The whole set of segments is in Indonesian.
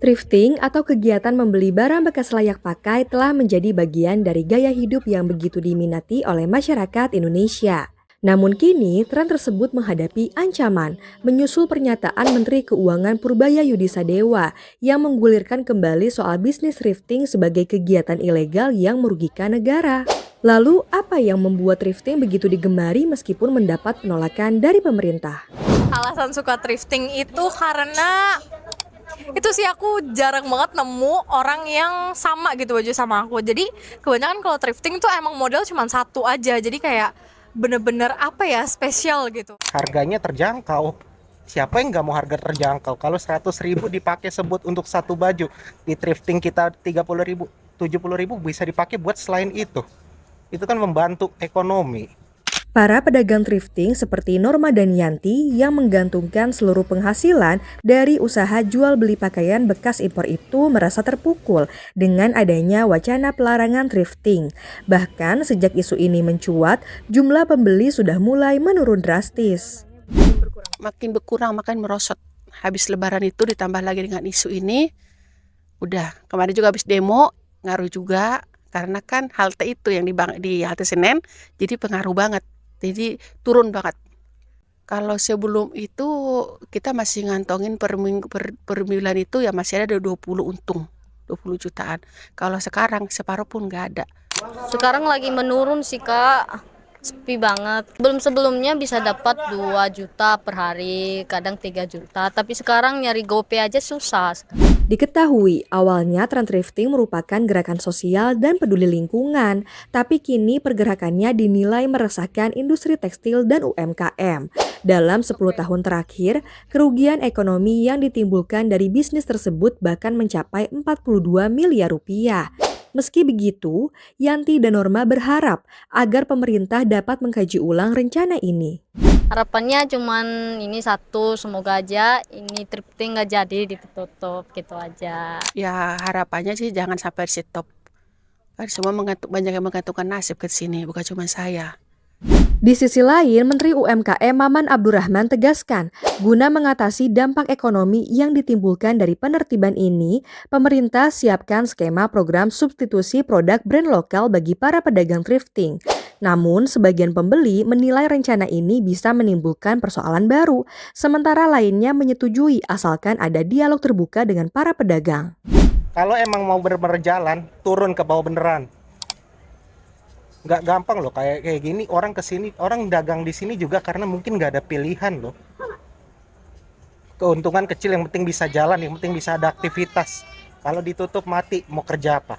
Thrifting atau kegiatan membeli barang bekas layak pakai telah menjadi bagian dari gaya hidup yang begitu diminati oleh masyarakat Indonesia. Namun kini, tren tersebut menghadapi ancaman, menyusul pernyataan Menteri Keuangan Purbaya Yudisadewa yang menggulirkan kembali soal bisnis thrifting sebagai kegiatan ilegal yang merugikan negara. Lalu, apa yang membuat thrifting begitu digemari meskipun mendapat penolakan dari pemerintah? Alasan suka thrifting itu karena itu sih aku jarang banget nemu orang yang sama gitu baju sama aku. Jadi kebanyakan kalau thrifting tuh emang model cuma satu aja. Jadi kayak bener-bener apa ya, spesial gitu. Harganya terjangkau. Siapa yang nggak mau harga terjangkau? Kalau 100.000 dipakai sebut untuk satu baju, di thrifting kita 30.000, 70.000 bisa dipakai buat selain itu. Itu kan membantu ekonomi. Para pedagang thrifting seperti Norma dan Yanti yang menggantungkan seluruh penghasilan dari usaha jual beli pakaian bekas impor itu merasa terpukul dengan adanya wacana pelarangan thrifting. Bahkan sejak isu ini mencuat, jumlah pembeli sudah mulai menurun drastis. Makin berkurang, makin merosot. Habis lebaran itu ditambah lagi dengan isu ini, udah kemarin juga habis demo, ngaruh juga. Karena kan halte itu yang di halte Senen, jadi pengaruh banget. Jadi turun banget. Kalau sebelum itu kita masih ngantongin per bulan itu ya masih ada 20 untung, 20 jutaan. Kalau sekarang separuh pun nggak ada. Sekarang lagi menurun sih Kak, sepi banget. Sebelumnya bisa dapat 2 juta per hari, kadang 3 juta. Tapi sekarang nyari GoPay aja susah. Diketahui awalnya tren thrifting merupakan gerakan sosial dan peduli lingkungan, tapi kini pergerakannya dinilai meresahkan industri tekstil dan UMKM. Dalam 10 tahun terakhir, kerugian ekonomi yang ditimbulkan dari bisnis tersebut bahkan mencapai 42 miliar rupiah. Meski begitu, Yanti dan Norma berharap agar pemerintah dapat mengkaji ulang rencana ini. Harapannya cuman ini satu, semoga aja ini thrifting nggak jadi ditutup gitu aja. Ya harapannya sih jangan sampai stop. Kan semua banyak yang menggantungkan nasib ke sini, bukan cuma saya. Di sisi lain, Menteri UMKM Maman Abdurrahman tegaskan, guna mengatasi dampak ekonomi yang ditimbulkan dari penertiban ini, pemerintah siapkan skema program substitusi produk brand lokal bagi para pedagang thrifting. Namun, sebagian pembeli menilai rencana ini bisa menimbulkan persoalan baru, sementara lainnya menyetujui asalkan ada dialog terbuka dengan para pedagang. Kalau emang mau bener-bener jalan, turun ke bawah beneran. Nggak gampang loh kayak gini, orang kesini, orang dagang di sini juga karena mungkin nggak ada pilihan loh. Keuntungan kecil, yang penting bisa jalan, yang penting bisa ada aktivitas. Kalau ditutup mati, mau kerja apa?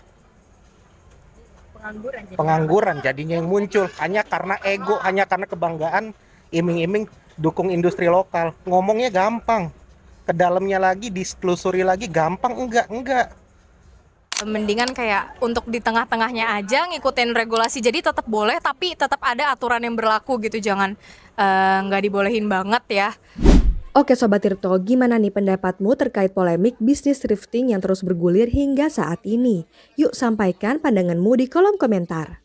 Pengangguran jadinya yang muncul, hanya karena ego, hanya karena kebanggaan, iming-iming dukung industri lokal. Ngomongnya gampang, ke dalamnya lagi ditelusuri lagi gampang, enggak. Mendingan kayak untuk di tengah-tengahnya aja ngikutin regulasi, jadi tetap boleh tapi tetap ada aturan yang berlaku gitu, jangan nggak dibolehin banget ya. Oke Sobat Tirto, gimana nih pendapatmu terkait polemik bisnis thrifting yang terus bergulir hingga saat ini? Yuk sampaikan pandanganmu di kolom komentar.